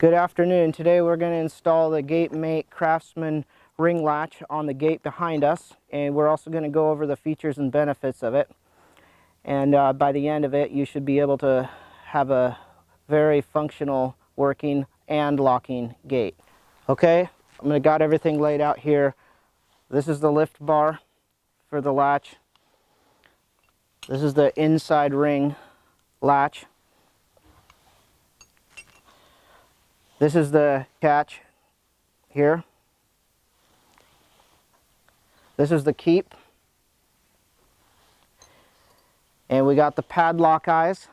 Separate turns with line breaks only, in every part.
Good afternoon. Today we're going to install the Gatemate Craftsman ring latch on the gate behind us, and we're also going to go over the features and benefits of it. And by the end of it, you should be able to have a very functional working and locking gate. Okay, I'm going to got everything laid out here. This is the lift bar for the latch. This is the inside ring latch. This is the catch here. This is the keep. And we got the padlock eyes.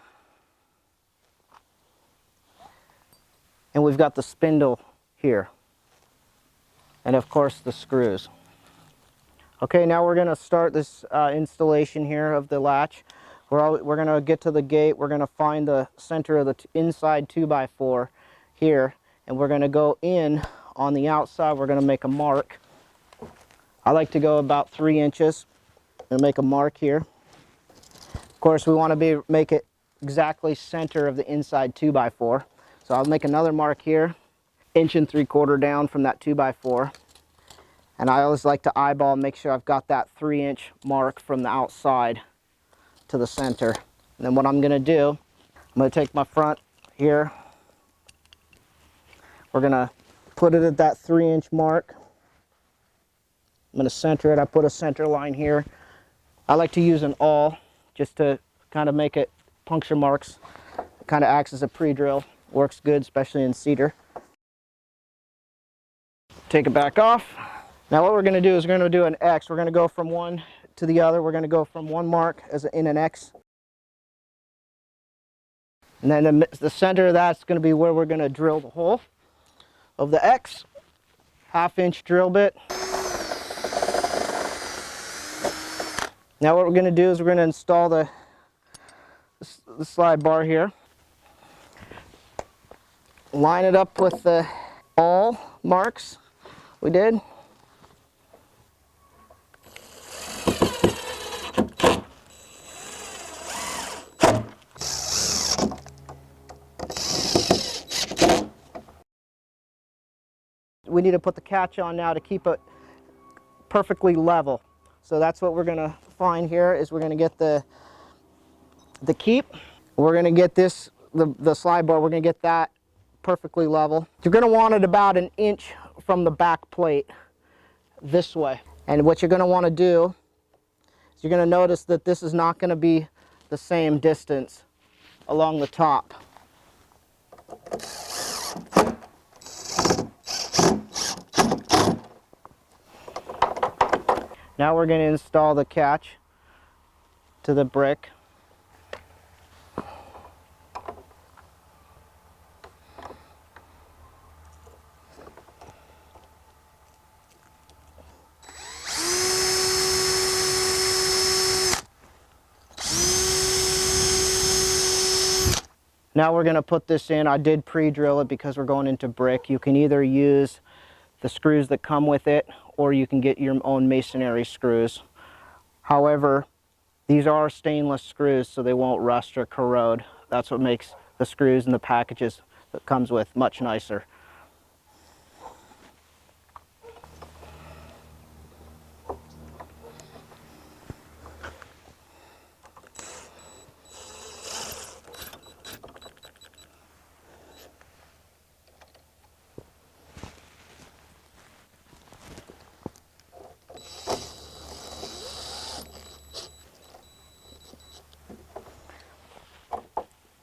And we've got the spindle here. And of course the screws. Okay, now we're going to start this installation here of the latch. We're going to get to the gate. We're going to find the center of the inside 2x4 here. And we're going to go in on the outside. We're going to make a mark. I like to go about 3 inches and make a mark here. Of course, we want to make it exactly center of the inside 2x4. So I'll make another mark here, 1 3/4 inches down from that 2x4. And I always like to eyeball and make sure I've got that 3-inch mark from the outside to the center. And then what I'm going to do, I'm going to take my front here. We're going to put it at that 3-inch mark. I'm going to center it. I put a center line here. I like to use an awl just to kind of make it puncture marks. It kind of acts as a pre-drill. Works good, especially in cedar. Take it back off. Now what we're going to do is we're going to do an X. We're going to go from one to the other. We're going to go from one mark in an X. And then the center of that's going to be where we're going to drill the hole of the X. 1/2-inch drill bit. Now what we're going to do is we're going to install the slide bar here. Line it up with the awl marks we did. We need to put the catch on now to keep it perfectly level. So that's what we're going to find here is we're going to get the keep. We're going to get this, the slide bar, we're going to get that perfectly level. You're going to want it about 1 inch from the back plate this way. And what you're going to want to do is you're going to notice that this is not going to be the same distance along the top. Now we're going to install the catch to the brick. Now we're going to put this in. I did pre-drill it because we're going into brick. You can either use the screws that come with it, or you can get your own masonry screws. However, these are stainless screws, so they won't rust or corrode. That's what makes the screws and the packages that comes with much nicer.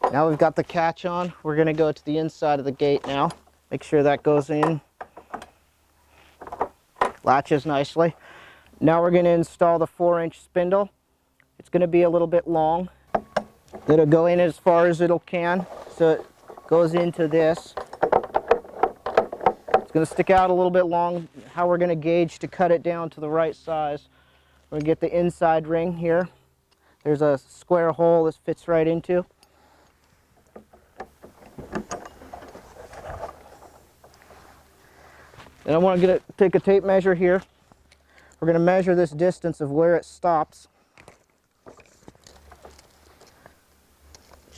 Now we've got the catch on. We're going to go to the inside of the gate now. Make sure that goes in. Latches nicely. Now we're going to install the 4-inch spindle. It's going to be a little bit long. It'll go in as far as it can. So it goes into this. It's going to stick out a little bit long. How we're going to gauge to cut it down to the right size. We're going to get the inside ring here. There's a square hole this fits right into. And I want to take a tape measure here. We're going to measure this distance of where it stops, which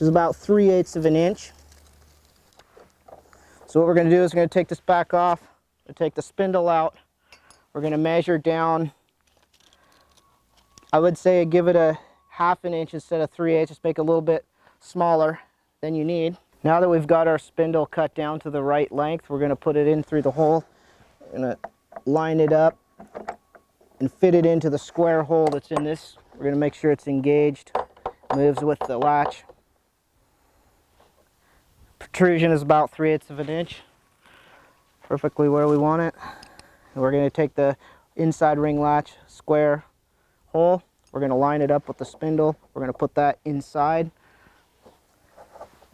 is about 3/8 of an inch. So what we're going to do is we're going to take this back off, take the spindle out. We're going to measure down. I would say give it a 1/2 inch instead of 3/8, just make it a little bit smaller than you need. Now that we've got our spindle cut down to the right length, we're going to put it in through the hole. We're going to line it up and fit it into the square hole that's in this. We're going to make sure it's engaged, moves with the latch. Protrusion is about 3/8 of an inch, perfectly where we want it. And we're going to take the inside ring latch square hole. We're going to line it up with the spindle. We're going to put that inside.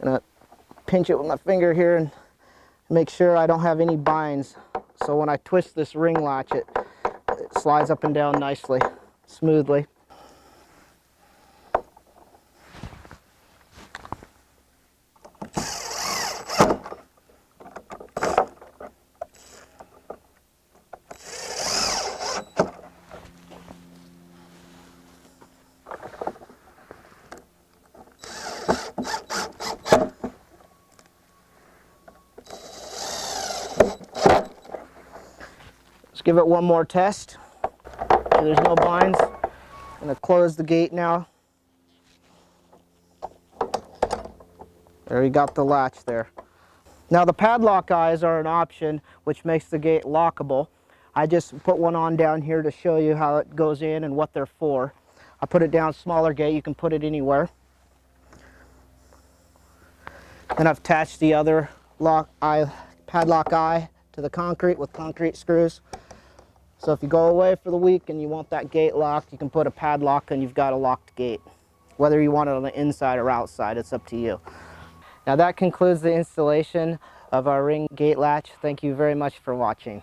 I'm going to pinch it with my finger here and make sure I don't have any binds. So when I twist this ring latch, it slides up and down nicely, smoothly. Let's give it one more test. There's no binds. I'm going to close the gate now. There, we got the latch there. Now the padlock eyes are an option which makes the gate lockable. I just put one on down here to show you how it goes in and what they're for. I put it down smaller gate, you can put it anywhere. Then I've attached the other padlock eye to the concrete with concrete screws. So if you go away for the week and you want that gate locked, you can put a padlock and you've got a locked gate. Whether you want it on the inside or outside, it's up to you. Now that concludes the installation of our ring gate latch. Thank you very much for watching.